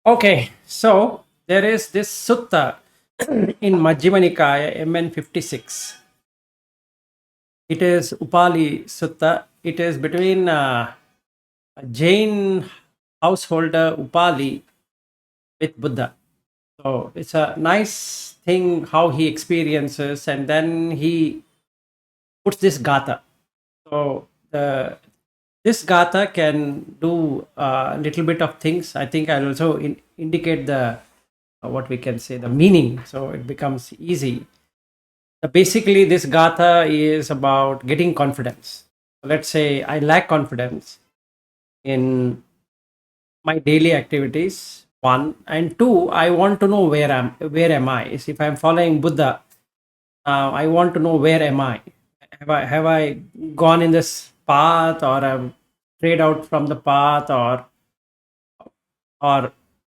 Okay, so there is this sutta in Majjhima Nikaya MN 56. It is Upāli Sutta. It is between a Jain householder Upāli with Buddha. So it's a nice thing how he experiences, and then he puts this Gatha. So this Gatha can do a little bit of things. I think I'll also indicate the what we can say the meaning, so it becomes easy. Basically, this Gatha is about getting confidence. Let's say I lack confidence in my daily activities. One and two, I want to know where am I? Is if I'm following Buddha, I want to know where am I? Have I gone in this path, or I've strayed out from the path, or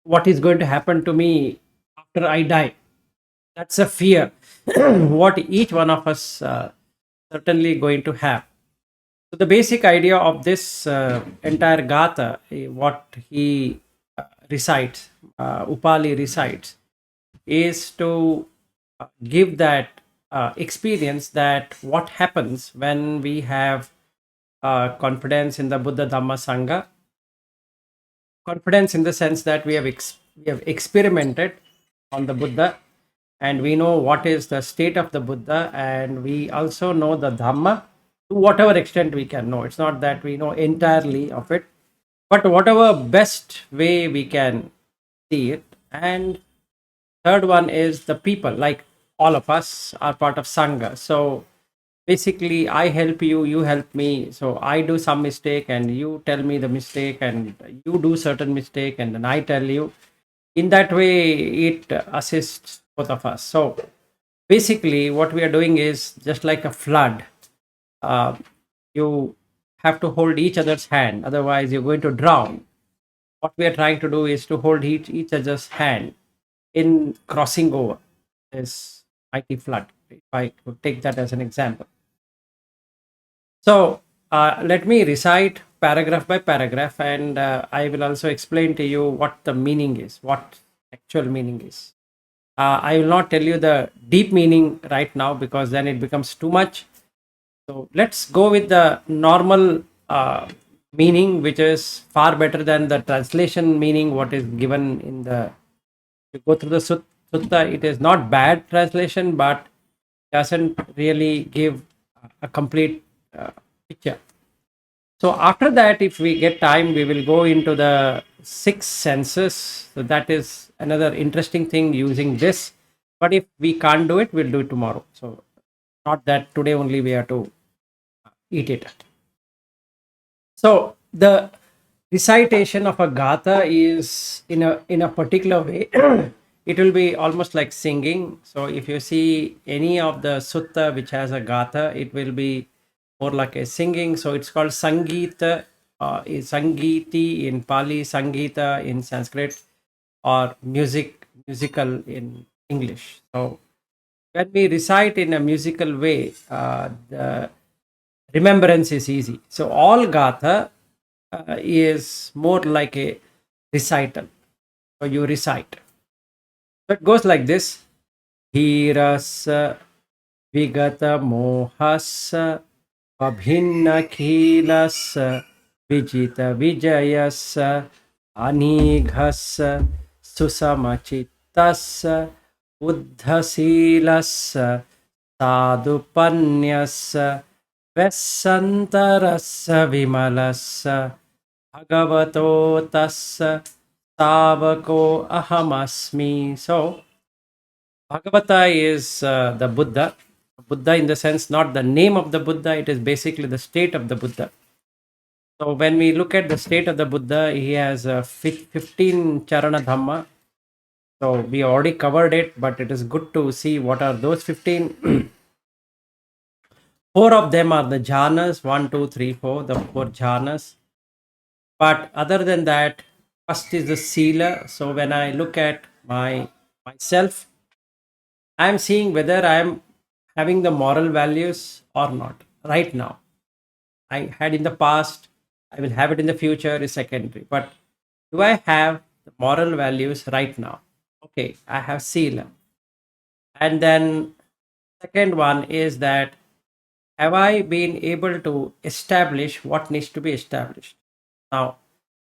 what is going to happen to me after I die? That's a fear what each one of us certainly going to have. So the basic idea of this entire Gatha, what he recites, Upali recites, is to give that experience that what happens when we have confidence in the Buddha Dhamma Sangha. Confidence in the sense that we have experimented on the Buddha, and we know what is the state of the Buddha, and we also know the Dhamma to whatever extent we can know. It's not that we know entirely of it, but whatever best way we can see it. And third one is the people, like all of us are part of Sangha. So basically, I help you, you help me. So I do some mistake, and you tell me the mistake, and you do certain mistake, and then I tell you. In that way, it assists both of us. So basically, what we are doing is just like a flood. Uh, you have to hold each other's hand, otherwise, you're going to drown. What we are trying to do is to hold each other's hand in crossing over this mighty flood. If I could take that as an example. So let me recite paragraph by paragraph, and I will also explain to you what the meaning is, what actual meaning is. I will not tell you the deep meaning right now because then it becomes too much. So let's go with the normal meaning, which is far better than the translation meaning, what is given in the. You go through the sutta, it is not bad translation, but doesn't really give a complete picture. So after that, if we get time, we will go into the six senses. So that is another interesting thing using this. But if we can't do it, we'll do it tomorrow. So not that today only we have to eat it. So the recitation of a gatha is in a particular way. It will be almost like singing. So if you see any of the sutta which has a gatha, it will be more like a singing. So it's called Sangeeta, is Sangiti in Pali, Sangeeta in Sanskrit, or musical in English. So when we recite in a musical way, the remembrance is easy. So all Gatha is more like a recital. So you recite. So it goes like this: Dhirasa Vigata Mohasa Abhinnakhilasa Vijita Vijayasa Anighasa Susamachitasa Uddhasilasa Sadupanyasa Vesantarasa Vimalasa Bhagavato Tassa Savako Ahamasmi. So Bhagavata is the Buddha. Buddha, in the sense, not the name of the Buddha, it is basically the state of the Buddha. So, when we look at the state of the Buddha, he has 15 Charana Dhamma. So, we already covered it, but it is good to see what are those 15. Four of them are the jhanas: one, two, three, four, the four jhanas. But other than that, first is the sila. So, when I look at myself, I am seeing whether I am having the moral values or not right now. I had in the past, I will have it in the future is secondary. But do I have the moral values right now. Okay, I have sila. And then second one is that have I been able to establish what needs to be established? Now,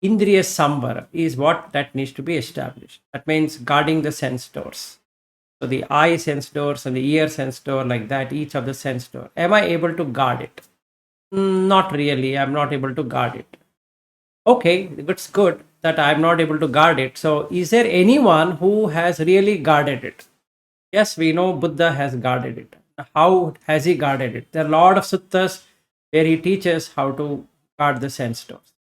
Indriya Samvara is what that needs to be established. That means guarding the sense doors. So the eye sense doors and the ear sense door, like that, each of the sense door. Am I able to guard it? Not really. I'm not able to guard it. Okay, it's good that I'm not able to guard it. So, is there anyone who has really guarded it? Yes, we know Buddha has guarded it. How has he guarded it? There are a lot of suttas where he teaches how to guard the sense doors.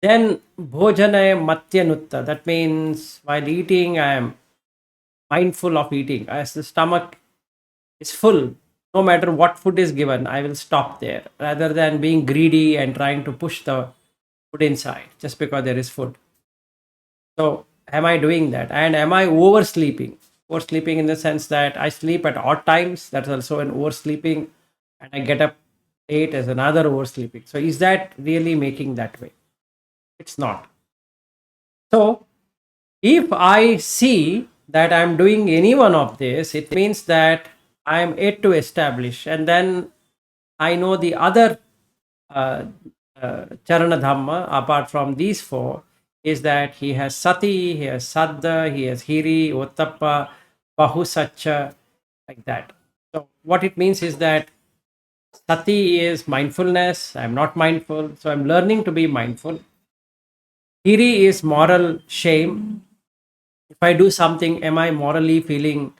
Then bhojanaya matyanutta. That means while eating, I am mindful of eating. As the stomach is full, no matter what food is given, I will stop there rather than being greedy and trying to push the food inside just because there is food. So, am I doing that? And am I oversleeping? Oversleeping in the sense that I sleep at odd times. That's also an oversleeping. And I get up late as another oversleeping. So, is that really making that way? It's not. So, if I see that I'm doing any one of this, it means that I am yet to establish. And then I know the other uh, Charana Dhamma, apart from these four, is that he has Sati, he has Saddha, he has Hiri, Ottappa, Bahusaccha, like that. So, what it means is that Sati is mindfulness. I'm not mindful, so I'm learning to be mindful. Hiri is moral shame. If I do something, am I morally feeling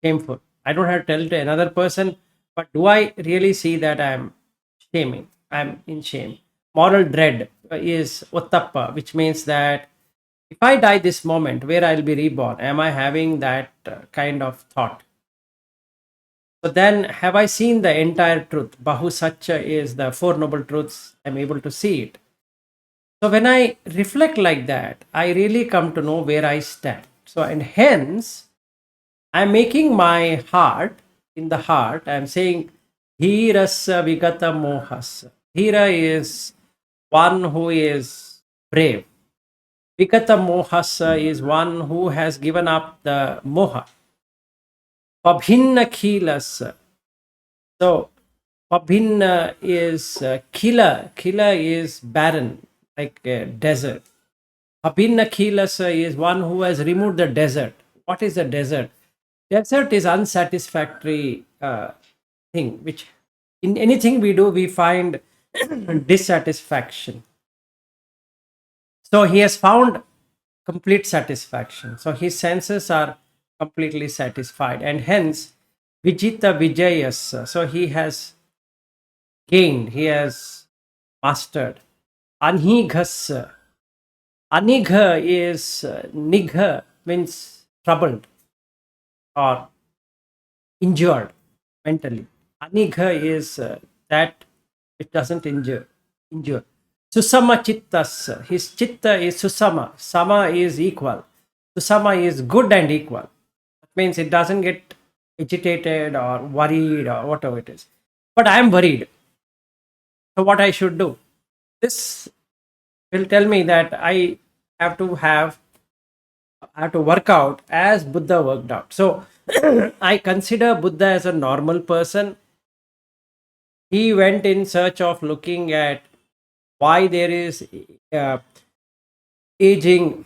shameful? I don't have to tell to another person, but do I really see that I'm shaming? I'm in shame. Moral dread is Uttappa, which means that if I die this moment, where I'll be reborn, am I having that kind of thought? So then, have I seen the entire truth? Bahu Satcha is the Four Noble Truths. I'm able to see it. So when I reflect like that, I really come to know where I stand. So, and hence, I'm making my heart, in the heart, I'm saying, Dhirasya Vigata Mohas. Dhira is one who is brave. Vigata Mohasa is one who has given up the moha. Pabhinna Khilas. So, Pabhinna is Khila. Khila is barren, like a desert. Pabhinna Khilasa is one who has removed the desert. What is the desert? Desert is unsatisfactory thing, which in anything we do, we find dissatisfaction. So he has found complete satisfaction. So his senses are completely satisfied, and hence Vijita Vijayas. So he has gained, he has mastered. Anhighas. Anigha is nigha means troubled or injured mentally. Anigha is that it doesn't injure. Susama chittas. His chitta is susama. Sama is equal. Susama is good and equal. That means it doesn't get agitated or worried or whatever it is. But I am worried. So what I should do? This will tell me that have to have I have to work out as Buddha worked out. So I consider Buddha as a normal person. He went in search of looking at why there is uh, aging,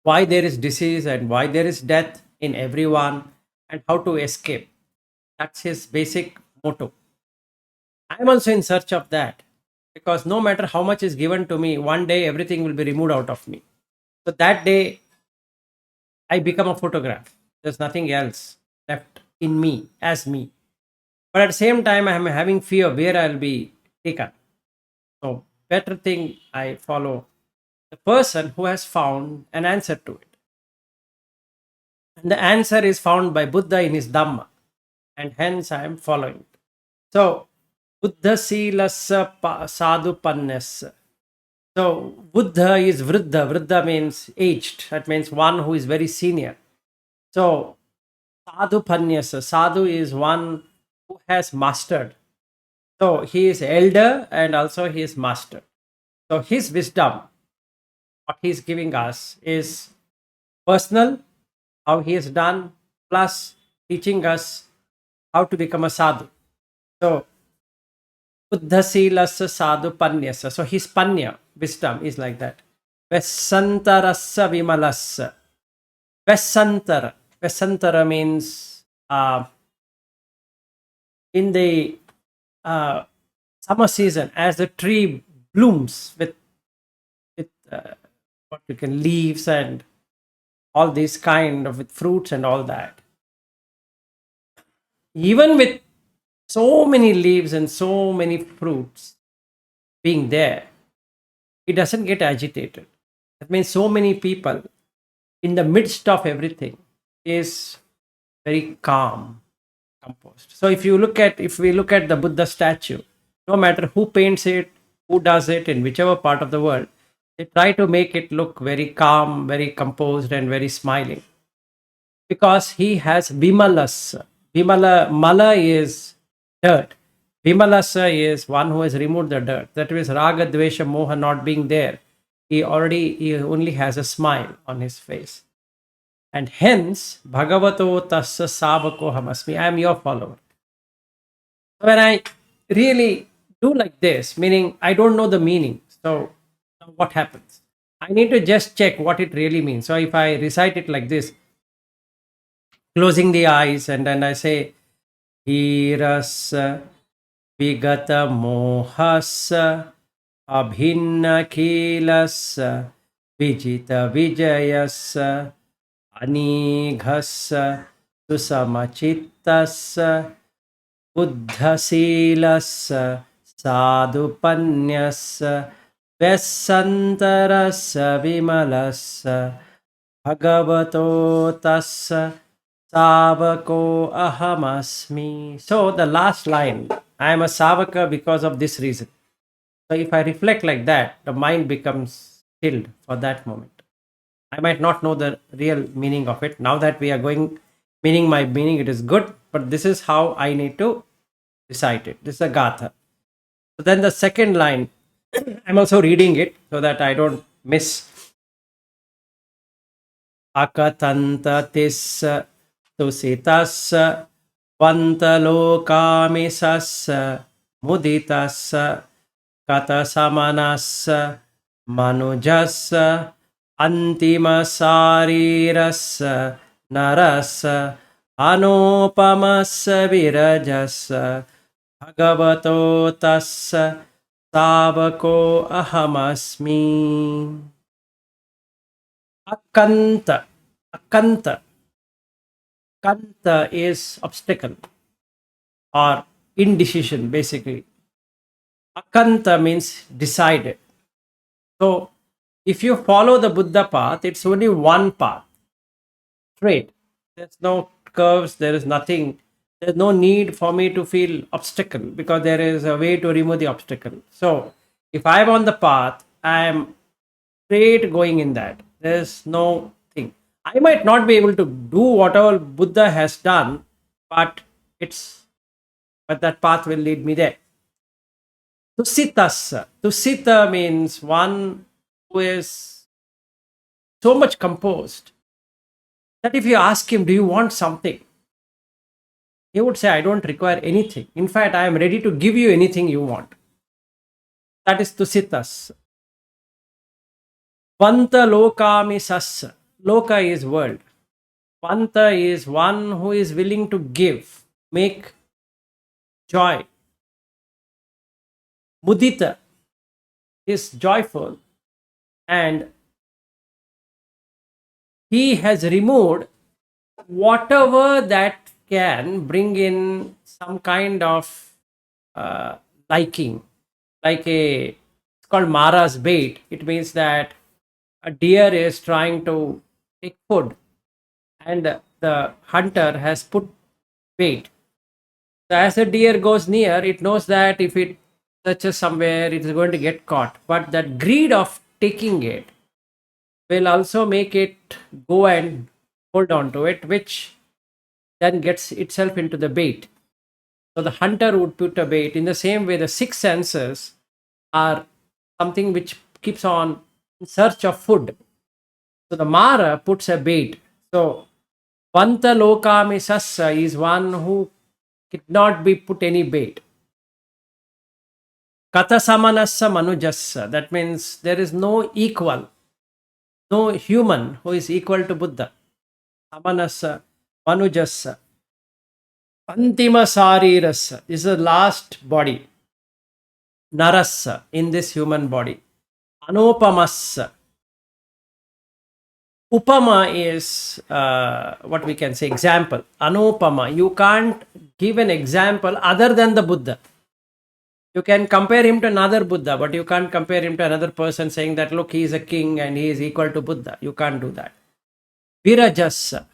why there is disease, and why there is death in everyone, and how to escape. That's his basic motto. I'm also in search of that because no matter how much is given to me, one day everything will be removed out of me. So that day, I become a photograph. There's nothing else left in me as me. But at the same time, I am having fear where I'll be taken. So, better thing I follow the person who has found an answer to it. And the answer is found by Buddha in his Dhamma. And hence I am following it. So, Buddha Silasa Sadhu Pannas. So, Buddha is Vriddha. Vriddha means aged. That means one who is very senior. So, Sadhu Panyasa. Sadhu is one who has mastered. So he is elder and also he is master. So his wisdom what he's giving us is personal, how he has done, plus teaching us how to become a sadhu. So, Buddha Silasya Sadhu Panyasa. So, his panya, wisdom, is like that. Vesantarasa Vimalasa. Vesantara. Vesantara means in the uh, summer season, as the tree blooms with what you can leaves and all these kind of with fruits and all that. Even with so many leaves and so many fruits being there, it doesn't get agitated. That means so many people in the midst of everything is very calm, composed. So if we look at the Buddha statue, no matter who paints it, who does it in whichever part of the world, they try to make it look very calm, very composed, and very smiling, because he has Vimalas. Mala is dirt. Vimalasa is one who has removed the dirt. That is Raga, Dvesha, Moha not being there. He only has a smile on his face. And hence, Bhagavato Tassa Savako Hamasmi. I am your follower. When I really do like this, meaning I don't know the meaning. So, what happens? I need to just check what it really means. So, if I recite it like this, closing the eyes, and then I say, Hirasa Vigata Mohasa Abhinna Kilasa Vijita Vijayasa Anighasa Susamachitasa Buddhasilasa Sadhupanyasa Vesantarasa Vimalasa Bhagavato Tassa Savako Ahamasmi. So the last line, I am a Savaka because of this reason. So if I reflect like that, the mind becomes stilled for that moment. I might not know the real meaning of it. Now that we are going meaning my meaning, it is good, but this is how I need to recite it. This is a Gatha. So then the second line, I'm also reading it so that I don't miss. Akatanta tissa tusitassa vantalokamissassa muditassa katasamanassa manujassa antimasarirassa narassa anupamassa virajassa bhagavato tassa savako ahamasmi. Akanta. Akanta. Kanta is obstacle or indecision, basically. Akanta means decided. So, if you follow the Buddha path, it's only one path, straight. There's no curves, there is nothing. There's no need for me to feel obstacle, because there is a way to remove the obstacle. So, if I'm on the path, I am straight going in that. There's no thing. I might not be able to do whatever Buddha has done, but that path will lead me there. Tusitassa. Tusita means one who is so much composed that if you ask him, do you want something? He would say, I don't require anything. In fact, I am ready to give you anything you want. That is Tusitas. Panta lokami sassa. Loka is world. Panta is one who is willing to give, make joy. Mudita is joyful, and he has removed whatever that can bring in some kind of liking, like it's called Mara's bait. It means that a deer is trying to take food, and the hunter has put bait. So as the deer goes near, it knows that if it touches somewhere, it is going to get caught. But that greed of taking it will also make it go and hold on to it, which then gets itself into the bait. So the hunter would put a bait. In the same way, the six senses are something which keeps on in search of food. So the Mara puts a bait. So Vanta Lokami Sassa is one who cannot be put any bait. Kata Samanassa Manujassa. That means there is no equal, no human who is equal to Buddha. Samanassa Manujassa. Antima Sarirasa is the last body. Narassa in this human body. Anupamassa. Upama is what we can say example. Anupama. You can't give an example other than the Buddha. You can compare him to another Buddha, but you can't compare him to another person saying that, look, he is a king and he is equal to Buddha. You can't do that. Virajasa.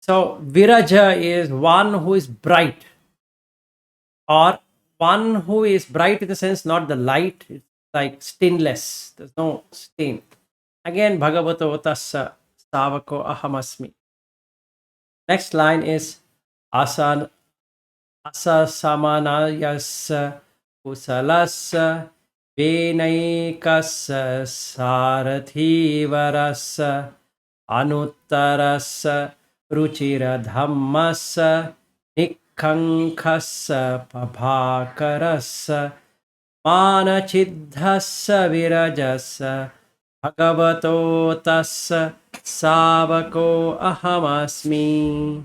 So, Viraja is one who is bright, or one who is bright in the sense not the light, it's like stainless. There's no stain. Again, Bhagavato Tassa Savako Ahamasmi. Next line is Asan Asasamanayasa Kusalasa Venaikas Sarathivarasa Anuttarasa Ruchira Dhammasa Nikkankasa Pabhakarasa Manachidhasa Virajasa Bhagavato Tassa Savako Ahamasmi.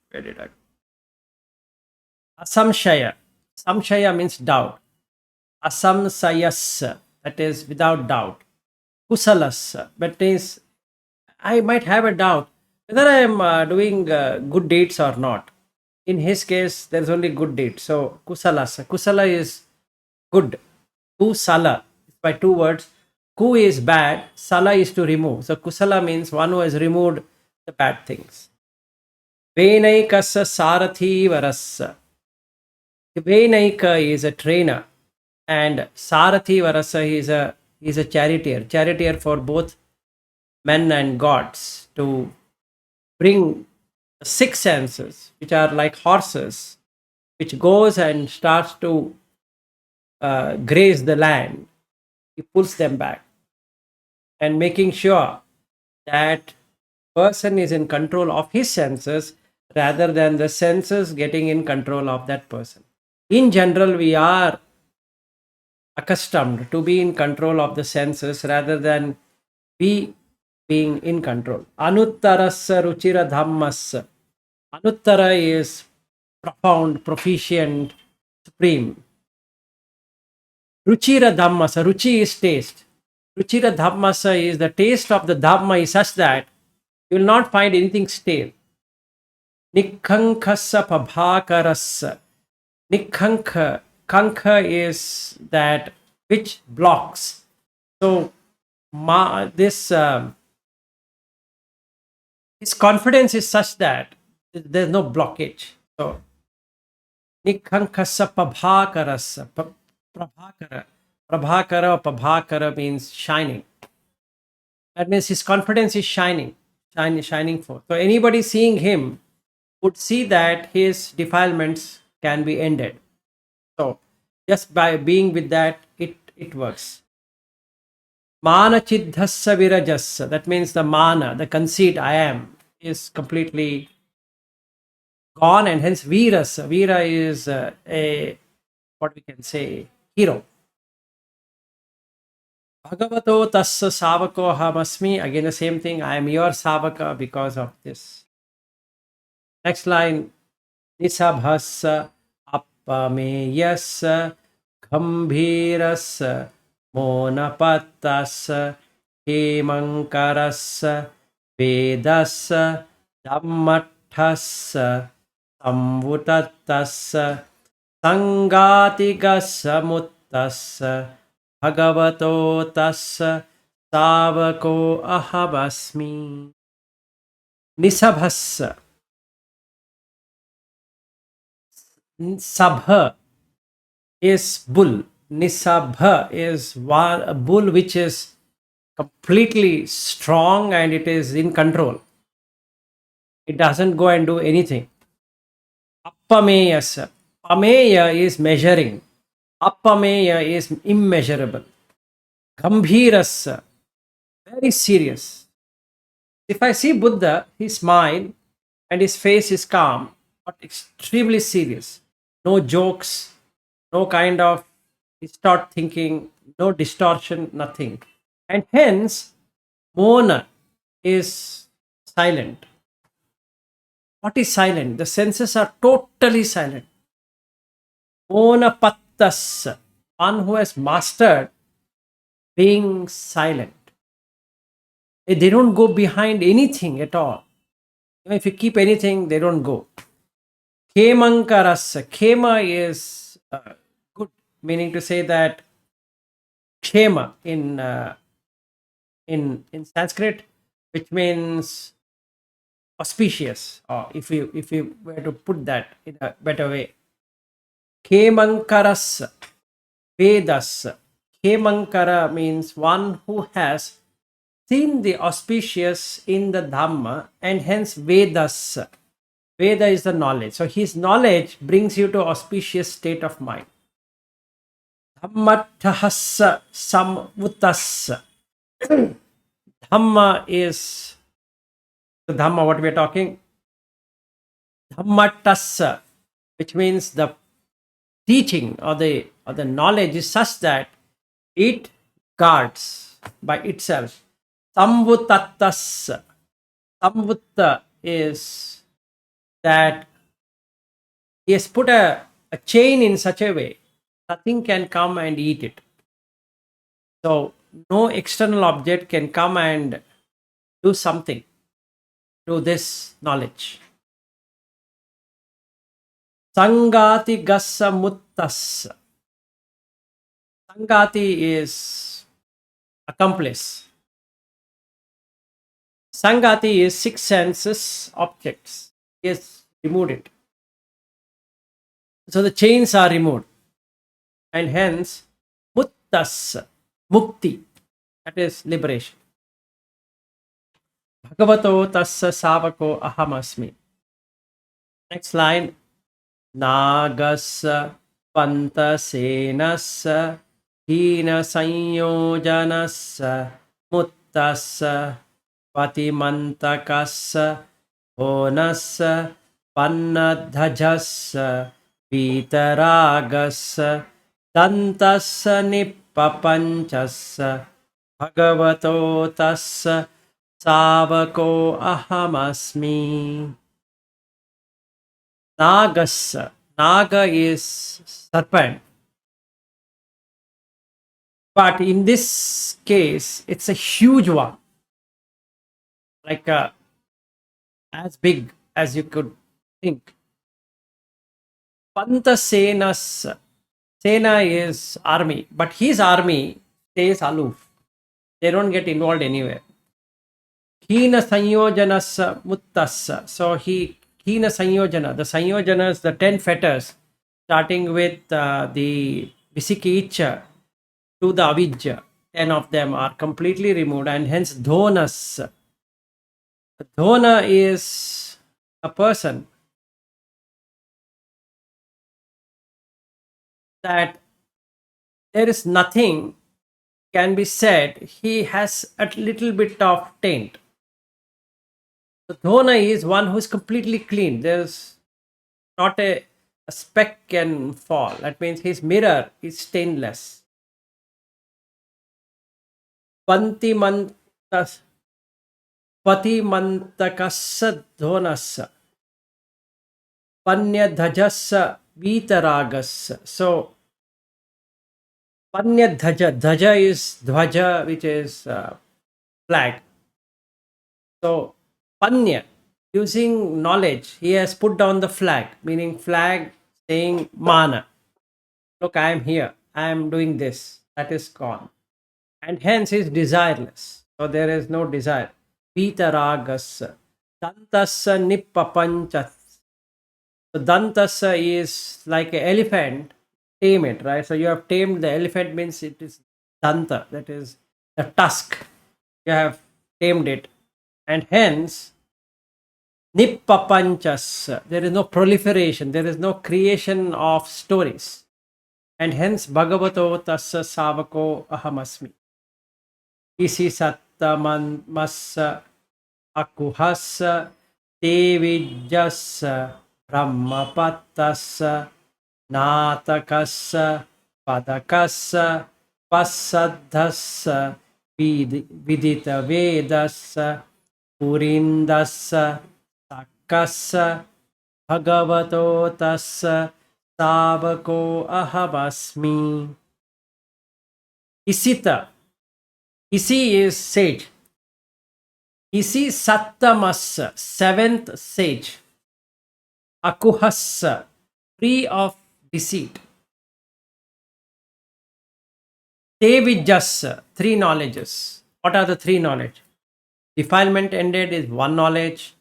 Where did I go? Asamshaya. Samshaya means doubt. Asamsayas, that is without doubt. Kusalas, that means I might have a doubt whether I am doing good deeds or not. In his case, there is only good deeds. So kusalas. Kusala is good. Kusala is by two words. Ku is bad. Sala is to remove. So kusala means one who has removed the bad things. Venaikasa Sarathi Varasa. Venaika is a trainer, and Sarathi Varasa is a charioteer for both men and gods, to bring the six senses, which are like horses, which goes and starts to graze the land. He pulls them back, and making sure that person is in control of his senses rather than the senses getting in control of that person. In general, we are accustomed to be in control of the senses rather than be being in control. Anuttarassa Ruchira Dhammassa. Anuttara is profound, proficient, supreme. Ruchira Dhammasa. Ruchi is taste. Ruchira Dhammasa is the taste of the Dhamma is such that you will not find anything stale. Nikkankasa Pabhakarasa. Nikkanka. Kanka is that which blocks. So his confidence is such that there's no blockage. So Nikkankasa Pabhakarasa. Prabhakara. Prabhakara or Pabhakara means shining. That means his confidence is shining forth. So anybody seeing him would see that his defilements can be ended. So just by being with that, it works. Mana chiddhassa virajassa. That means the mana, the conceit I am, is completely gone, and hence virasa. Vira is a what we can say hero. Bhagavato tassa savako hamasmi. Again, the same thing. I am your savaka because of this. Next line. Nisabhassa appameyassa gambhirassa monapattassa hemankarassa vedassa dhammattassa samvutattassa sangatigassa muttassa Bhagavato tassa savako ahabasmi. Nisabhassa. Sabha is bull. Nisabha is a bull which is completely strong and it is in control. It doesn't go and do anything. Appameyasa. Ameya is measuring. Apameya is immeasurable. Gambhirasya, very serious. If I see Buddha, he smile and his face is calm, but extremely serious. No jokes, no kind of distort thinking, no distortion, nothing. And hence, Mona is silent. What is silent? The senses are totally silent. Mona pattas, one who has mastered being silent. They don't go behind anything at all. If you keep anything, they don't go. Kemankarasa. Kema is good, meaning to say that Kshema in Sanskrit, which means auspicious, or if you were to put that in a better way. Kemankaras Vedas. Kemankara means one who has seen the auspicious in the Dhamma and hence Vedas. Veda is the knowledge. So his knowledge brings you to auspicious state of mind. Dhammatahassa samvutas. Dhamma is the Dhamma what we are talking. Dhammatassa, which means the teaching or the knowledge is such that it guards by itself. Samvutatassa. Samvutta is that he has put a chain in such a way nothing can come and eat it. So no external object can come and do something to this knowledge. Sangati gassa muttas. Sangati is accomplice. Sangati is six senses objects. He has removed it. So the chains are removed. And hence, muttas, mukti, that is liberation. Bhagavato tassa savako ahamasmi. Next line. Nagassa pantasenassa hina sanyojanassa muttassa patimantakassa honassa pannadhajassa vitaragassa dantassa nippapanchassa bhagavato tassa savako ahamasmi. Nagassa. Naga is serpent. But in this case, it's a huge one. Like as big as you could think. Pantasenas. Sena is army. But his army stays aloof. They don't get involved anywhere. Hina sanyojanas muttas. So Hina Sanyojana, the Sanyojanas, the 10 fetters, starting with the Visiki Icha to the Avijja, 10 of them are completely removed, and hence Dhonas. Dhona is a person that there is nothing can be said, he has a little bit of taint. The Dhona is one who is completely clean. There's not a speck can fall. That means his mirror is stainless. Patimantakassa dhonassa panyadhajassa vitaragassa. So panyadhaja, dhaja is dhvaja, which is flag. So Panya, using knowledge, he has put down the flag, meaning flag saying mana. Look, I am here, I am doing this. That is gone. And hence he is desireless. So there is no desire. Vitaragas. Dantassa nippapanchas. So Dantassa is like an elephant. Tame it, right? So you have tamed the elephant means it is Danta, that is the tusk. You have tamed it. And hence, Nippapanchas. There is no proliferation. There is no creation of stories. And hence Bhagavato Tassa Savako Ahamasmi. Isi Sattaman Massa Akuhassa Devijassa Brahmapatassa Natakassa Padakassa Pasadhassa Vidita Vedassa Purindassa Takkassa Bhagavato Tassa Savako Ahamasmi. Isita. Isi is sage. Isi Sattamassa, seventh sage. Akuhassa, free of deceit. Tevijassa, three knowledges. What are the three knowledge? Defilement ended is one knowledge.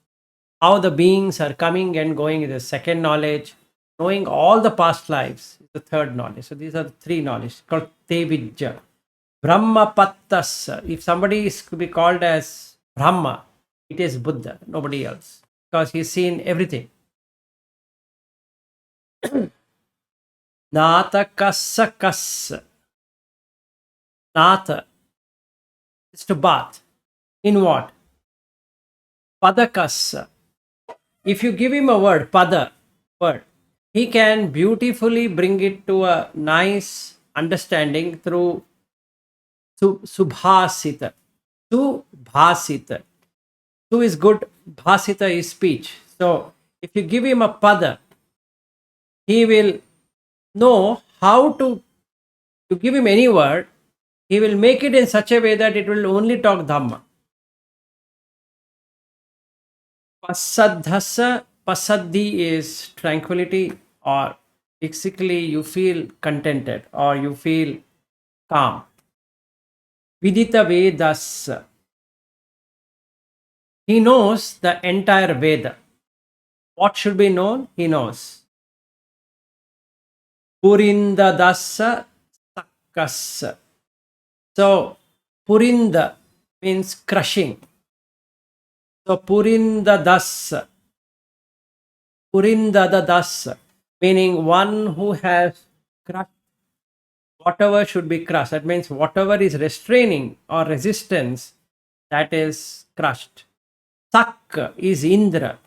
How the beings are coming and going is the second knowledge. Knowing all the past lives is the third knowledge. So these are the three knowledge called Tevijja. Brahmapattas. If somebody is to be called as Brahma, it is Buddha, nobody else, because he's seen everything. Natakassa kassa. Nata is to bath. In what? Padakassa. If you give him a word, pada, word, he can beautifully bring it to a nice understanding through subhasita. Subhasita. Su is good, bhasita is speech. So if you give him a pada, he will know how to give him any word. He will make it in such a way that it will only talk Dhamma. Pasadhasa, pasadhi is tranquility, or basically you feel contented or you feel calm. Vidita Vedas. He knows the entire Veda. What should be known? He knows. Purinda Dasa Sakkasa. So, Purinda means crushing. So, Purinda Dasa. Purinda Dasa, meaning one who has crushed whatever should be crushed. That means whatever is restraining or resistance, that is crushed. Sakka is Indra.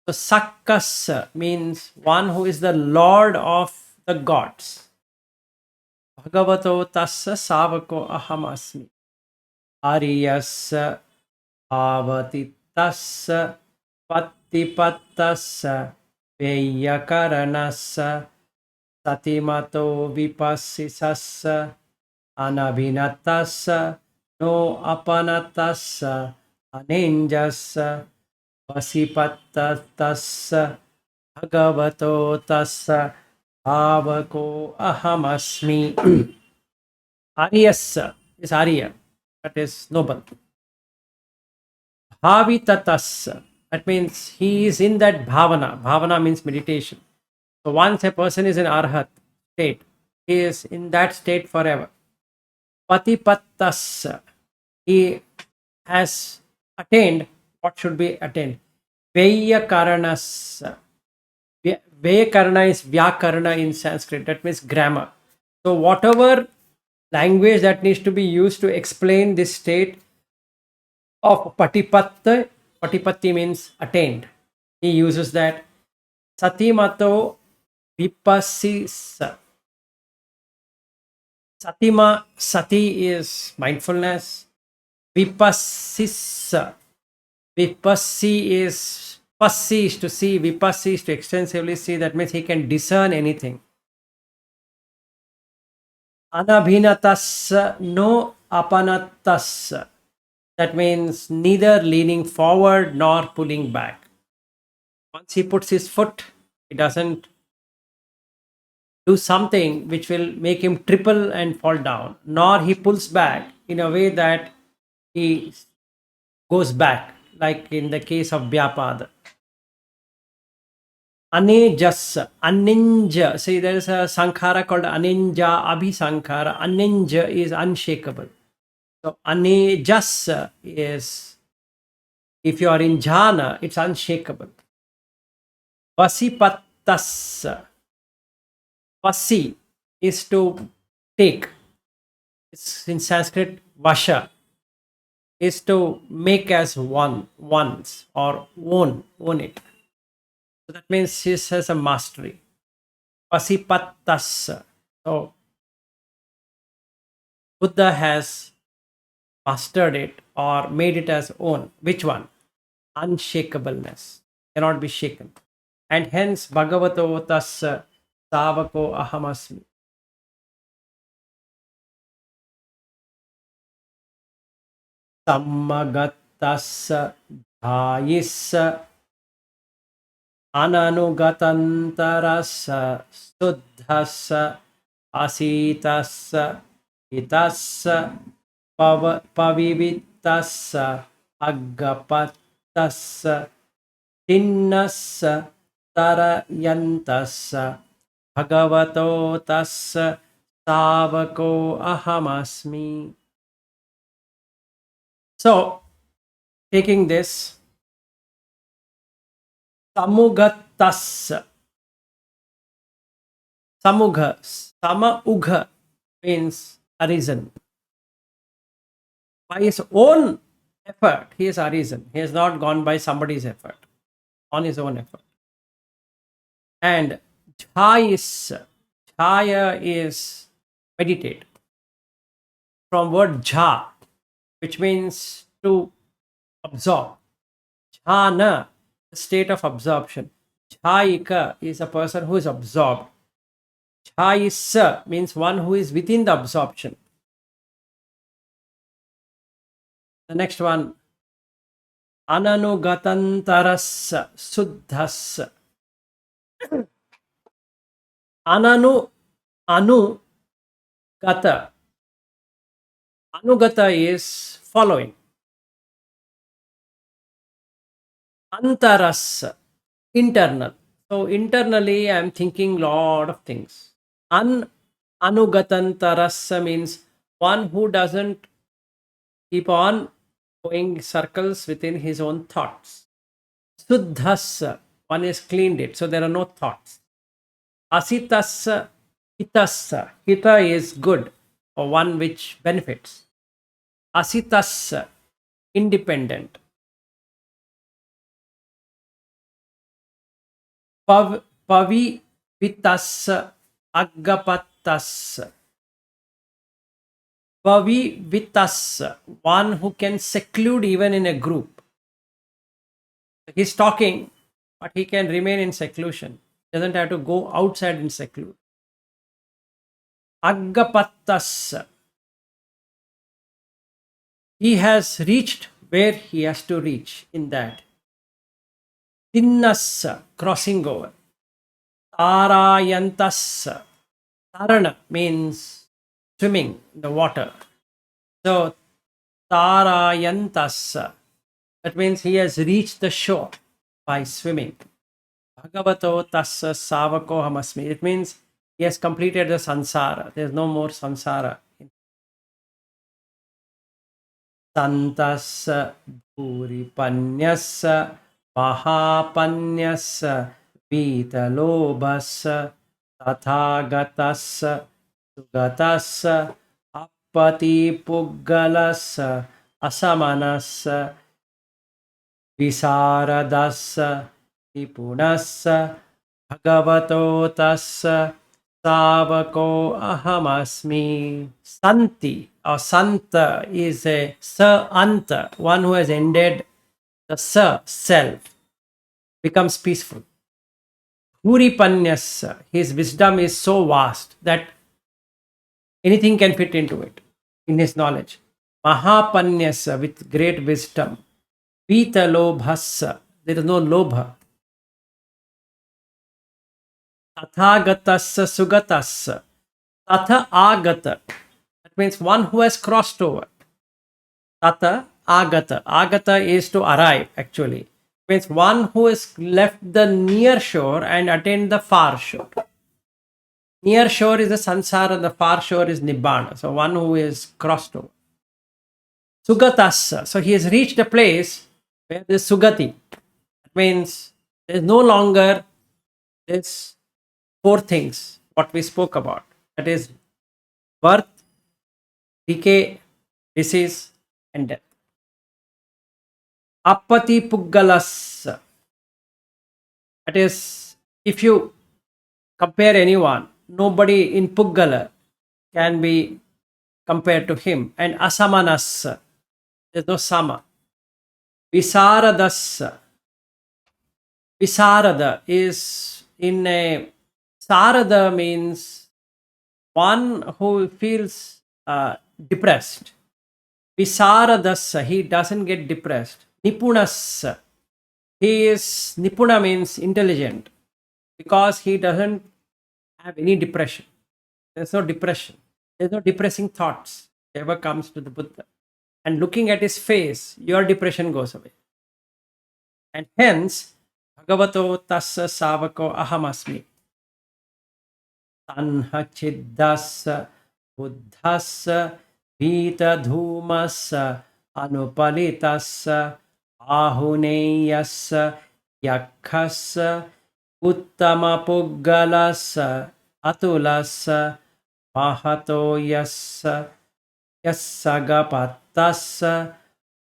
So Sakkas means one who is the Lord of the gods. Bhagavato Tassa Savako Ahamasmi. Ariyassa Avatitassa Pattipatassa Veyakaranassa Satimato Vipassisassa Anabhinatassa No Apanatassa Anenjassa Vasipattatassa Bhagavato Tassa Bhavako Ahamasmi. Aryasa is Arya, that is noble. Bhavitatas, that means he is in that bhavana. Bhavana means meditation. So once a person is in arhat state, he is in that state forever. Patipattas, he has attained what should be attained. Vyakaranas. Vyakarana is Vyakarana in Sanskrit, that means grammar. So whatever language that needs to be used to explain this state of patipatta, patipatti means attained, he uses that. Satimato vipassisa. Satima, sati is mindfulness. Vipassisa. Vipassi is, passi is to see, vipassi is to extensively see. That means he can discern anything. Anabhinatas, no apanatas. That means neither leaning forward nor pulling back. Once he puts his foot, he doesn't do something which will make him triple and fall down, nor he pulls back in a way that he goes back, like in the case of Vyapada. Anejas, aninja. See, there is a sankhara called aninja, abhisankhara. Aninja is unshakable. So anejas is If you are in jhana, it's unshakable. Vasipattas. Vasi is to take. It's in Sanskrit, vasha is to make as one, once, or own it. So that means he has a mastery. Vasipattas. So Buddha has mastered it or made it as own. Which one? Unshakableness. Cannot be shaken. And hence Bhagavato Tassa Savako Ahamasmi. Sammagattassa dhayissa ananugatantarassa suddhassa asitassa hitassa pavivitassa aggapattassa tinnassa tarayantassa bhagavato tassa savako ahamasmi. So, taking this, samugatassa, samugha means arisen. By his own effort, he has arisen. He has not gone by somebody's effort, on his own effort. And jhaya is meditate. From word jha, which means to absorb. Jhana, the state of absorption. Jhayika is a person who is absorbed. Jhayissa means one who is within the absorption. The next one, ananugatantarassa suddhassa. Anu gata. Anugata is following. Antarasa, internal. So internally I am thinking lot of things. Anugatantarasa means one who doesn't keep on going circles within his own thoughts. Suddhasa, one is cleaned it, so there are no thoughts. Asitassa, hitassa. Hita is good, or one which benefits. Asitassa, independent. Pavivitassa, aggapatassa. Pavivitassa, one who can seclude even in a group. He's talking, but he can remain in seclusion. Doesn't have to go outside and seclude. Aggapatassa, he has reached where he has to reach in that. Tinnassa, crossing over. Tarayantassa, tarana means swimming in the water. So tarayantassa, that means he has reached the shore by swimming. Bhagavato tassa savako hamasmi. It means he has completed the sansara. There is no more sansara. Santassa bhuripanyassa mahapanyassa vitalobhassa tathagatassa sugatassa appati puggalassa asamanassa visaradassa punassa bhagavato tassa savako ahamasmi. Santi or santa is a sa anta, one who has ended the sa, self, becomes peaceful. Puripanyasa, his wisdom is so vast that anything can fit into it, in his knowledge. Mahapanyasa, with great wisdom. Vitalobhassa, there is no lobha. Tathagatassa sugatassa. Tatha agata. That means one who has crossed over. Tatha agata. Agata is to arrive, actually. It means one who has left the near shore and attained the far shore. Near shore is the sansara, the far shore is nibbana. So one who is crossed over. Sugatassa. So he has reached a place where there is Sugati. That means there is no longer this four things what we spoke about. That is birth, decay, disease, and death. Appati Puggalas. That is, if you compare anyone, nobody in Puggala can be compared to him. And Asamanas, there's no Sama. Visaradas. Visarada is in a Sarada means one who feels depressed. Visaradas, he doesn't get depressed. Nipunas, he is Nipuna means intelligent because he doesn't have any depression. There's no depression. There's no depressing thoughts ever comes to the Buddha. And looking at his face, your depression goes away. And hence, Bhagavato Tassa Savako Ahamasmi. Tanha Chiddasa Buddhasa Vita Dhumasa Anupalitasa Ahuneyasa Yakhasa Uttama Puggalasa Atulasa Mahato Yassa Yassagapatassa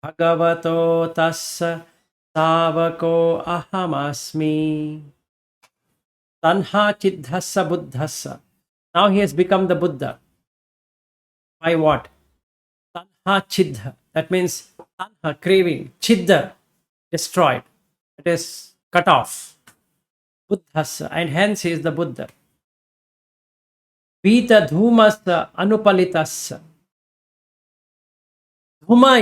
Bhagavato Tassa Savako Ahamasmi. Tanha Chiddhasa Buddhasa. Now he has become the Buddha. By what? Tanha Chiddha. That means Tanha, craving. Chiddha, destroyed. It is cut off. Buddhasa. And hence he is the Buddha. Vita Dhumasa Anupalitasa. Dhuma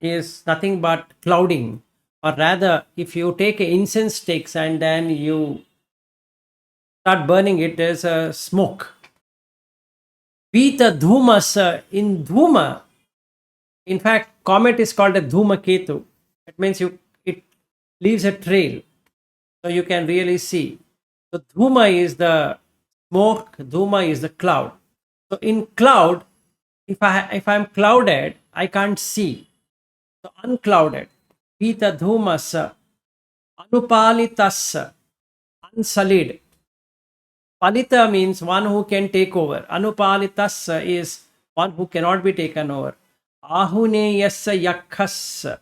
is nothing but clouding. Or rather, if you take incense sticks and then you start burning it, there's a smoke. Vita Dhumas, in Dhuma, in fact, comet is called a Dhuma Ketu. It means it leaves a trail. So you can really see. So Dhuma is the smoke, Dhuma is the cloud. So in cloud, if I'm clouded, I can't see. So unclouded. Vita Dhumas, Upālitas, unsullied. Palita means one who can take over. Upālitas is one who cannot be taken over. Ahuneyassa Yakhas.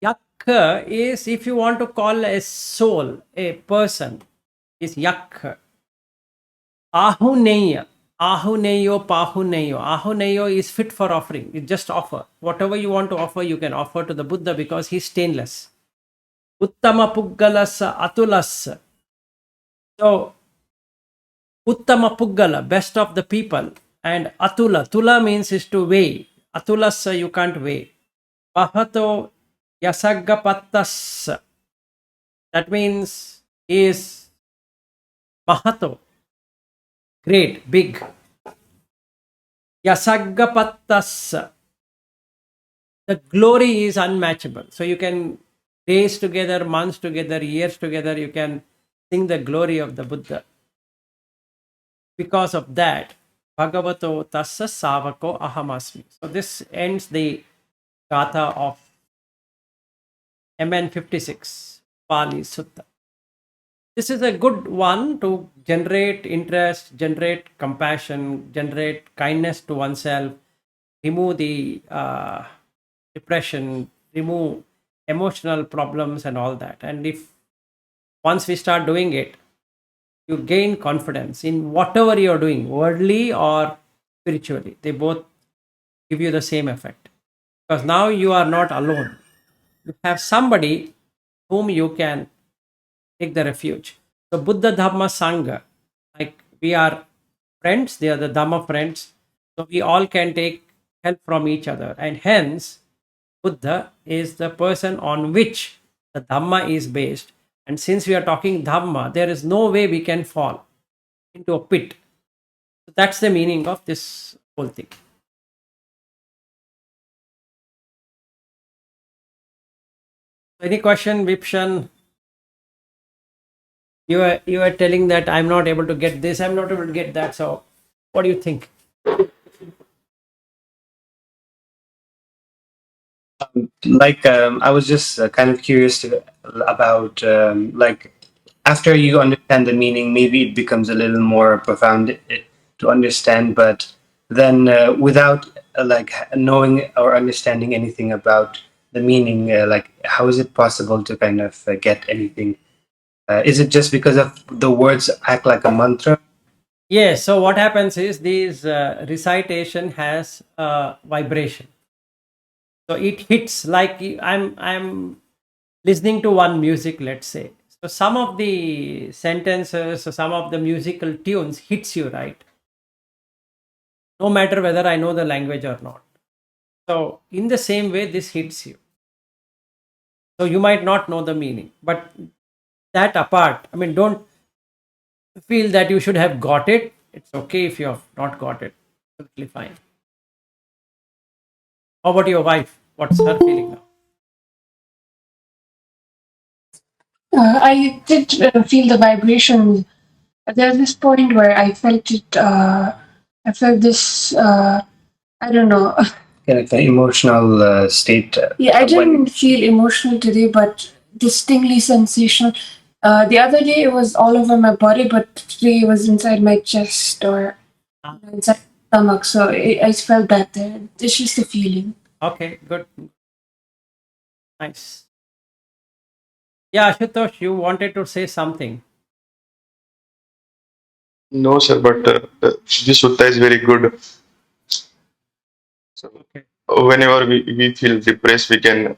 Yakha is, if you want to call a soul, a person, is Yakha. Ahuneya. Ahuneyo Pahuneyo. Ahuneyo is fit for offering. You just offer. Whatever you want to offer, you can offer to the Buddha because he's stainless. Uttama Puggalas Atulas. So, Uttama Puggala, best of the people. And Atula. Tula means is to weigh. Atulas, you can't weigh. Mahato Yasagapattas. That means he is Mahato. Great, big. Yasagapattas. The glory is unmatchable. So you can days together, months together, years together, you can sing the glory of the Buddha. Because of that, Bhagavato Tassa Savako Ahamasmi. So this ends the Gatha of MN 56, Upālisutta. This is a good one to generate interest, generate compassion, generate kindness to oneself, remove the depression, remove emotional problems and all that. And if once we start doing it, you gain confidence in whatever you're doing, worldly or spiritually. They both give you the same effect. Because now you are not alone. You have somebody whom you can take the refuge. So Buddha Dhamma Sangha, like we are friends, they are the Dhamma friends. So we all can take help from each other. And hence, Buddha is the person on which the Dhamma is based. And since we are talking Dhamma, there is no way we can fall into a pit. So that's the meaning of this whole thing. Any question, Vipshan? You were telling that I'm not able to get this, I'm not able to get that. So what do you think? I was just kind of curious about like after you understand the meaning, maybe it becomes a little more profound to understand. But then, without knowing or understanding anything about the meaning, like how is it possible to kind of get anything? Is it just because of the words act like a mantra? Yes. So what happens is these recitation has vibration. So it hits like I'm listening to one music, let's say. So some of the sentences, or some of the musical tunes hits you, right? No matter whether I know the language or not. So in the same way, this hits you. So you might not know the meaning, but that apart, I mean, don't feel that you should have got it. It's okay if you have not got it. Totally fine. How about your wife? What's her feeling now? I did feel the vibration. There's this point where I felt it. I felt this. I don't know. Kind of an emotional state. Yeah, I When didn't feel emotional today, but distinctly sensational. The other day it was all over my body, but today it was inside my chest or Ah, inside my stomach. So I felt that there. It's just a feeling. okay, good, nice. Yeah, Ashutosh, you wanted to say something. No, sir, but this sutta is very good. So Okay. whenever we feel depressed, we can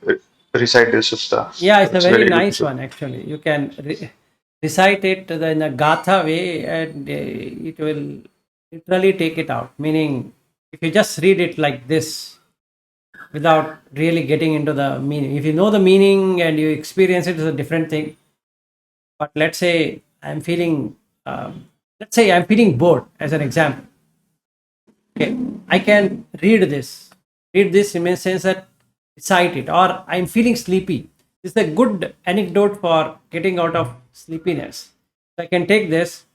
recite this sutta. Yeah, it's a It's very very good. nice So one actually. You can recite it in a Gatha way, and it will literally take it out. Meaning, if you just read it like this without really getting into the meaning, if you know the meaning and you experience it, is a different thing. But let's say I'm feeling bored, as an example. Okay, I can read this in a sense that recite it, or I'm feeling sleepy. It's a good anecdote for getting out of sleepiness. So I can take this,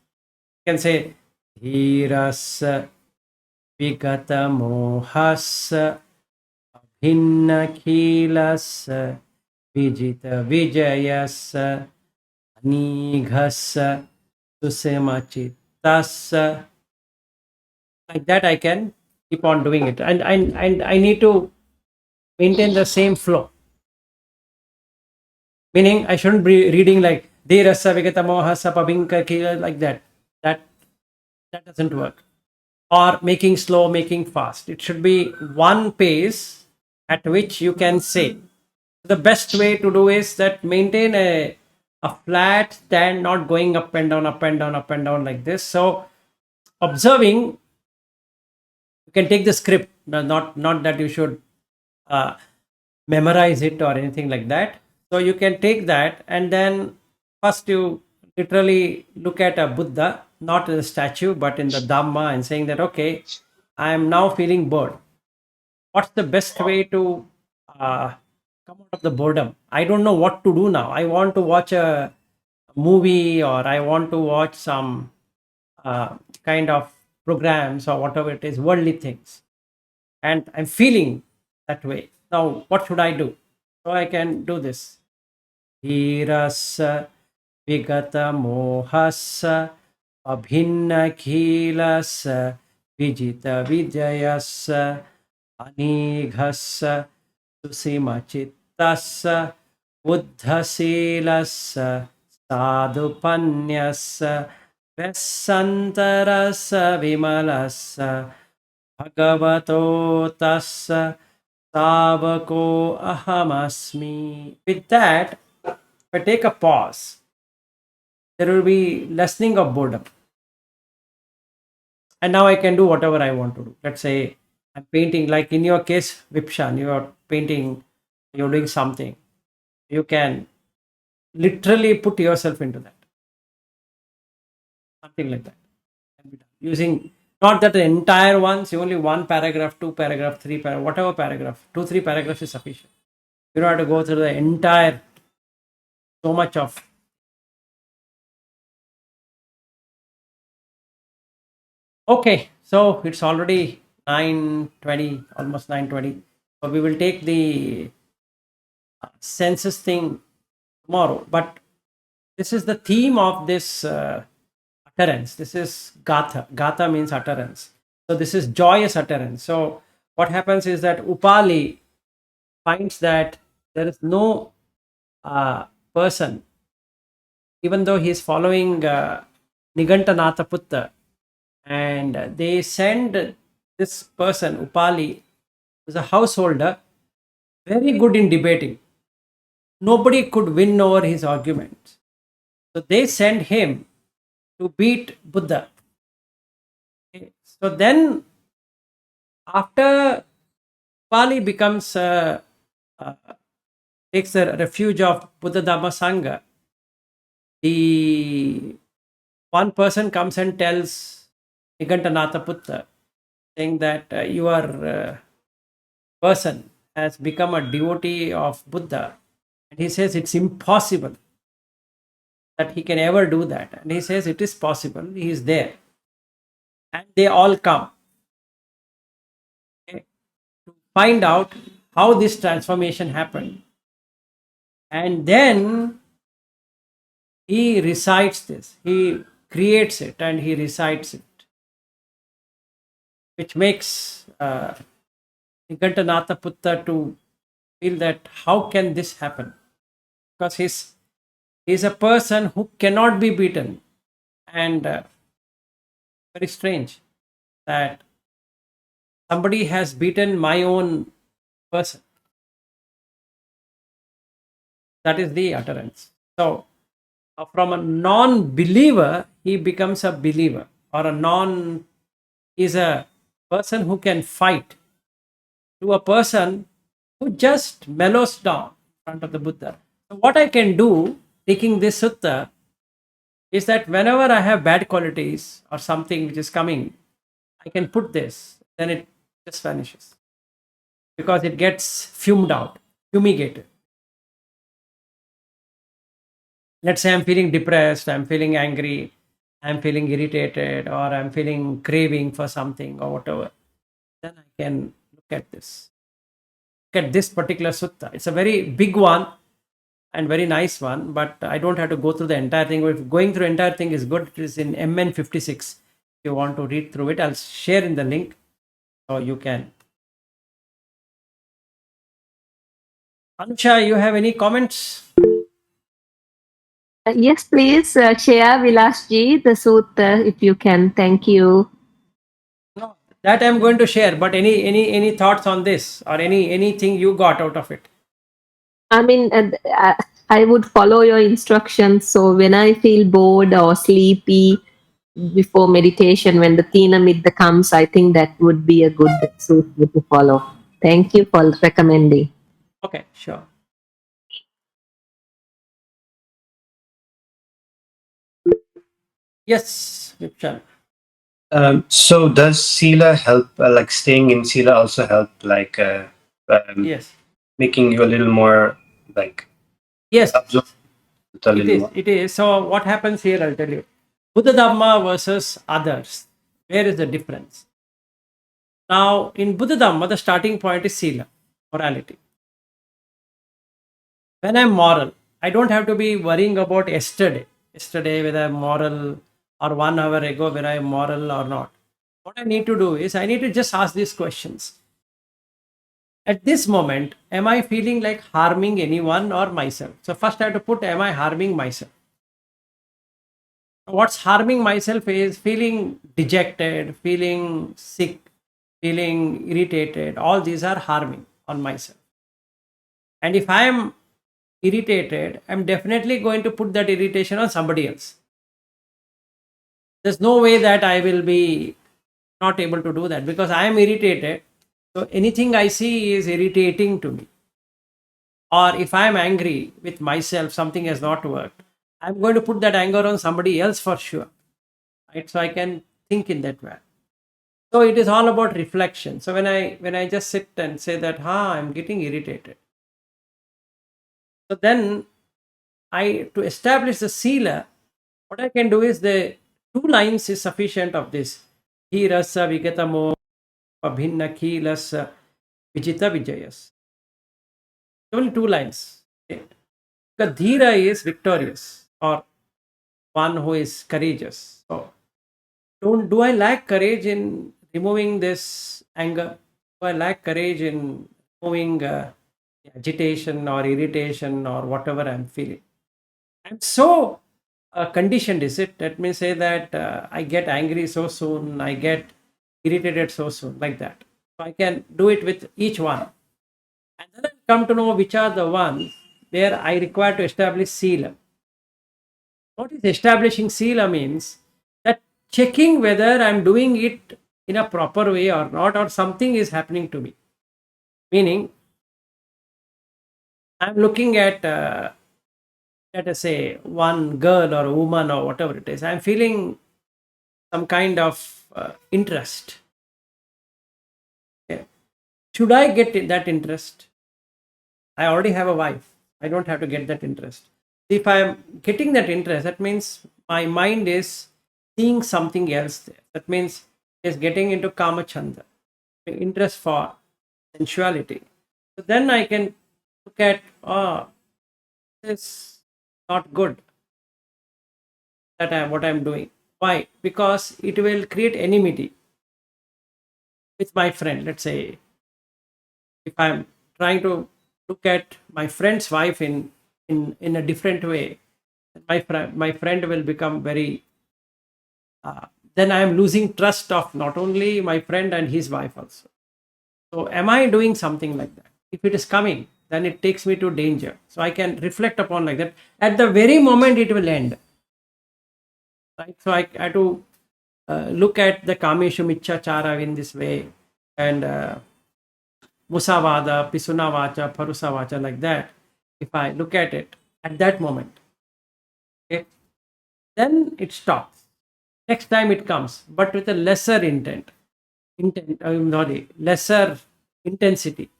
I can say, Dhiras Vigata Mohas Bhinnakhilas Vijita Vijayas Anighas Susemachitas. Like that, I can keep on doing it. And I need to maintain the same flow. Meaning, I shouldn't be reading like Dherasa Vigata Mohasa Pabinka Kila like that. That that doesn't work. Or making slow, making fast. It should be one pace at which you can say. The best way to do is that maintain a flat stand, not going up and down, up and down, up and down like this. So observing, you can take the script, not that you should uh, memorize it or anything like that. So you can take that, and then first you literally look at a Buddha, not in a statue, but in the Dhamma, and saying that, okay, I am now feeling bored. What's the best way to come out of the boredom? I don't know what to do now. I want to watch a movie, or I want to watch some kind of programs or whatever it is, worldly things, and I'm feeling that way. Now, what should I do? So I can do this. Dhirasa Vigata Mohasa Abhinnakhilas Vijita Vijayas Anighas Susimachittas Buddhasilas Sadhupanyas Vesantaras Vimalas Bhagavato Tassa Savako Ahamasmi. With that, if I take a pause, there will be lessening of boredom. And now I can do whatever I want to do. Let's say I'm painting, like in your case, Vipshan, you are painting, you're doing something. You can literally put yourself into that. Something like that can be done. Using not that the entire ones, only one paragraph, two paragraph, three paragraph, whatever paragraph, two, three paragraphs is sufficient. You don't have to go through the entire, so much of. Okay, so it's already 9:20, almost 9:20. So we will take the senses thing tomorrow. But this is the theme of this utterance. This is Gatha. Gatha means utterance. So this is joyous utterance. So what happens is that Upāli finds that there is no person, even though he is following Nigantanatha, and they send this person, Upāli, who's a householder, very good in debating. Nobody could win over his arguments. So they send him to beat Buddha. Okay. So then, after Upāli becomes takes the refuge of Buddha Dhamma Sangha, the one person comes and tells Nigantanatha, saying that your person has become a devotee of Buddha, and he says it's impossible that he can ever do that. And he says it is possible, he is there. And they all come, okay, to find out how this transformation happened. And then he recites this, he creates it and he recites it, which makes Nigantanatha to feel that how can this happen? Because he's a person who cannot be beaten. And very strange that somebody has beaten my own person. That is the utterance. So from a non-believer, he becomes a believer, or is a person who can fight, to a person who just mellows down in front of the Buddha. So what I can do, taking this sutta, is that whenever I have bad qualities or something which is coming, I can put this, then it just vanishes, because it gets fumigated. Let's say I'm feeling depressed, I'm feeling angry, I'm feeling irritated, or I'm feeling craving for something or whatever. Then I can look at this. Look at this particular sutta. It's a very big one and very nice one, but I don't have to go through the entire thing. If going through the entire thing is good, it is in MN 56. If you want to read through it, I'll share in the link so you can. Anusha, you have any comments? Yes, please share Vilasji the sutta if you can. Thank you. No, that I'm going to share. But any thoughts on this, or anything you got out of it? I mean, I would follow your instructions. So when I feel bored or sleepy before meditation, when the Tina Middha comes, I think that would be a good sutta to follow. Thank you for recommending. Okay, sure. Yes, Vipshal. So does Sila help, like staying in Sila also help, like Yes. making you a little more, like, Yes, absorb it a little more? it is. So what happens here, I'll tell you. Buddha Dhamma versus others. Where is the difference? Now, in Buddha Dhamma, the starting point is Sila, morality. When I'm moral, I don't have to be worrying about yesterday, whether I'm moral, or 1 hour ago whether I'm moral or not. What I need to do is I need to just ask these questions. At this moment, am I feeling like harming anyone or myself? So first I have to put, am I harming myself? What's harming myself is feeling dejected, feeling sick, feeling irritated. All these are harming on myself. And if I am irritated, I'm definitely going to put that irritation on somebody else. There's no way that I will be not able to do that, because I am irritated. So anything I see is irritating to me. Or if I am angry with myself, something has not worked, I'm going to put that anger on somebody else for sure. Right? So I can think in that way. So it is all about reflection. So when I just sit and say that, I'm getting irritated. So then to establish the sila, what I can do is the 2 lines is sufficient of this. Hi rasa vigatamo abhinna kilasa vijita vijayas. Only two lines. Okay. The dhira is victorious, or one who is courageous. So, do I lack courage in removing this anger? Do I lack courage in removing agitation or irritation or whatever I'm feeling? I'm so conditioned, is it? Let me say that I get angry so soon, I get irritated so soon, like that. So I can do it with each one. And then I come to know which are the ones where I require to establish sila. What is establishing sila means that checking whether I'm doing it in a proper way or not, or something is happening to me. Meaning, I'm looking at, let us say, one girl or a woman or whatever it is. I'm feeling some kind of interest. Okay. Should I get that interest? I already have a wife. I don't have to get that interest. If I'm getting that interest, that means my mind is seeing something else there. That means it's getting into kama chanda, interest for sensuality. So then I can look at, oh, this is not good that what I'm doing. Why? Because it will create enmity with my friend. Let's say if I'm trying to look at my friend's wife in a different way, my friend will become very. Then I am losing trust of not only my friend and his wife also. So am I doing something like that? If it is coming, then it takes me to danger. So I can reflect upon like that. At the very moment it will end. Right. So I have to look at the kameshu michachara in this way, and musavada, pisunavacha, parusavacha, like that. If I look at it at that moment, okay, then it stops. Next time it comes, but with a lesser lesser intensity.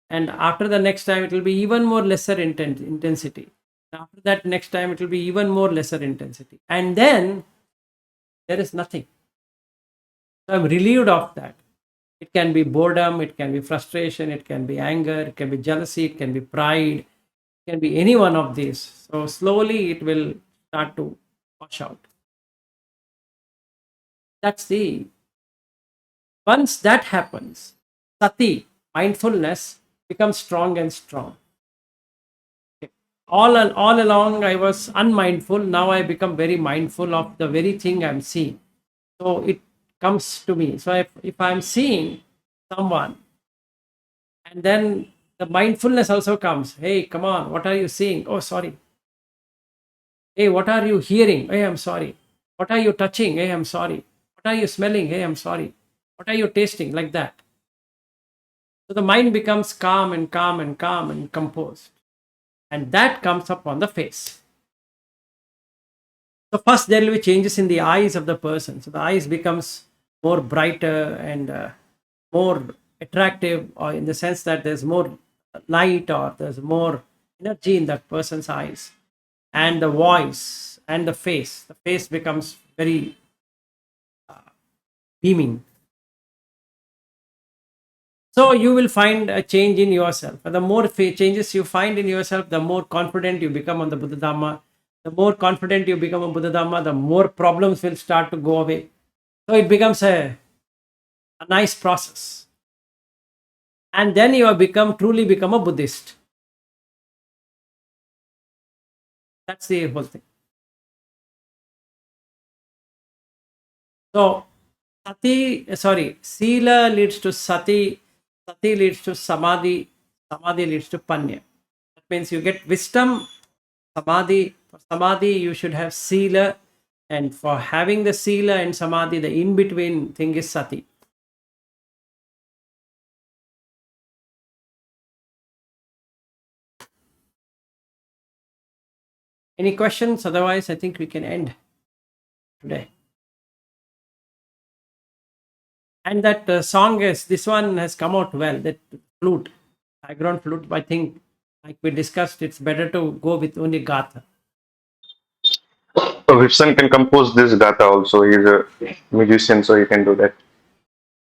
And after the next time, it will be even more lesser intensity. After that, next time, it will be even more lesser intensity. And then there is nothing. So I'm relieved of that. It can be boredom, it can be frustration, it can be anger, it can be jealousy, it can be pride, it can be any one of these. So slowly it will start to wash out. That's the once that happens, sati, mindfulness, becomes strong and strong. Okay. All along I was unmindful. Now I become very mindful of the very thing I'm seeing. So it comes to me. So if I'm seeing someone, and then the mindfulness also comes. Hey, come on, what are you seeing? Oh, sorry. Hey, what are you hearing? Hey, I'm sorry. What are you touching? Hey, I'm sorry. What are you smelling? Hey, I'm sorry. What are you tasting? Like that. So the mind becomes calm and calm and calm and composed. And that comes up on the face. So first there will be changes in the eyes of the person. So the eyes becomes more brighter and more attractive, or in the sense that there's more light or there's more energy in that person's eyes. And the voice and the face becomes very beaming. So you will find a change in yourself. And the more changes you find in yourself, the more confident you become on the Buddha Dhamma. The more confident you become on Buddha Dhamma, the more problems will start to go away. So it becomes a nice process. And then you have truly become a Buddhist. That's the whole thing. So Sila leads to Sati, Sati leads to Samadhi, Samadhi leads to Panya. That means you get wisdom, Samadhi. For Samadhi, you should have Sila, and for having the Sila and Samadhi, the in between thing is Sati. Any questions? Otherwise, I think we can end today. And that this one has come out well. That flute, background flute, I think, like we discussed, it's better to go with only Gatha. So Vipsan can compose this Gatha also. He's a musician, so he can do that.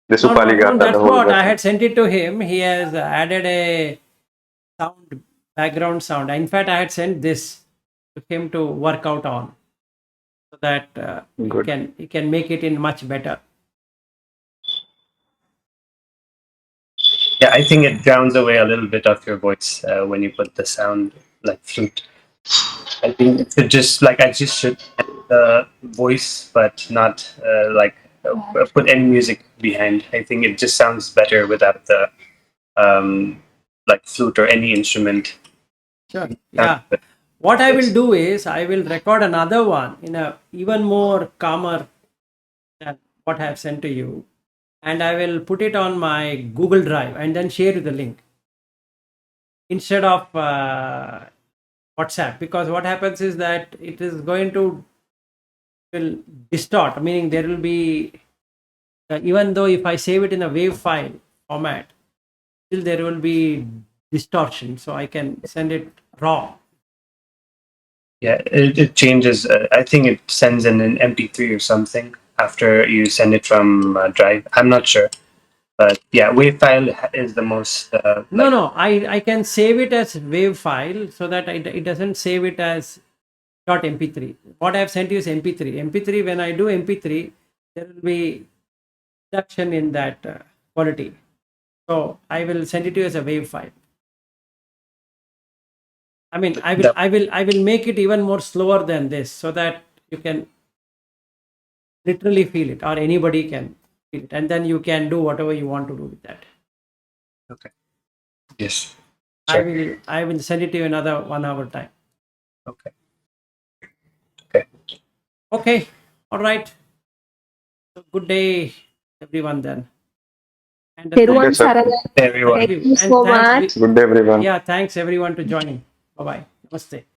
This No, Upāli no, Gatha, the that's whole what I Gatha. had sent it to him. He has added a sound background sound. In fact, I had sent this to him to work out on, so that Good. he can make it in much better. Yeah, I think it drowns away a little bit of your voice when you put the sound like flute. I think it should just like I just should add the voice, but not put any music behind. I think it just sounds better without the like flute or any instrument. Sure. Yeah. What I will do is I will record another one in a even more calmer than what I have sent to you, and I will put it on my Google Drive and then share you the link instead of WhatsApp, because what happens is that it is going to will distort, meaning there will be even though if I save it in a WAV file format, still there will be distortion. So I can send it raw. Yeah, it changes. I think it sends in an MP3 or something after you send it from Drive. I'm not sure, but yeah, WAV file is the most. No, I can save it as WAV file so that it doesn't save it as .mp3. What I have sent you is MP3. MP3, when I do MP3, there will be reduction in that quality. So I will send it to you as a WAV file. I mean, I will make it even more slower than this so that you can literally feel it, or anybody can feel it, and then you can do whatever you want to do with that. Okay. Yes. I will send it to you another 1 hour time. Okay. Okay. Okay. All right. So good day, everyone. Then. And Everyone, sir. Sarada, Everyone. thank you so much. Good day, everyone. Yeah, thanks everyone to joining. Bye bye. Namaste.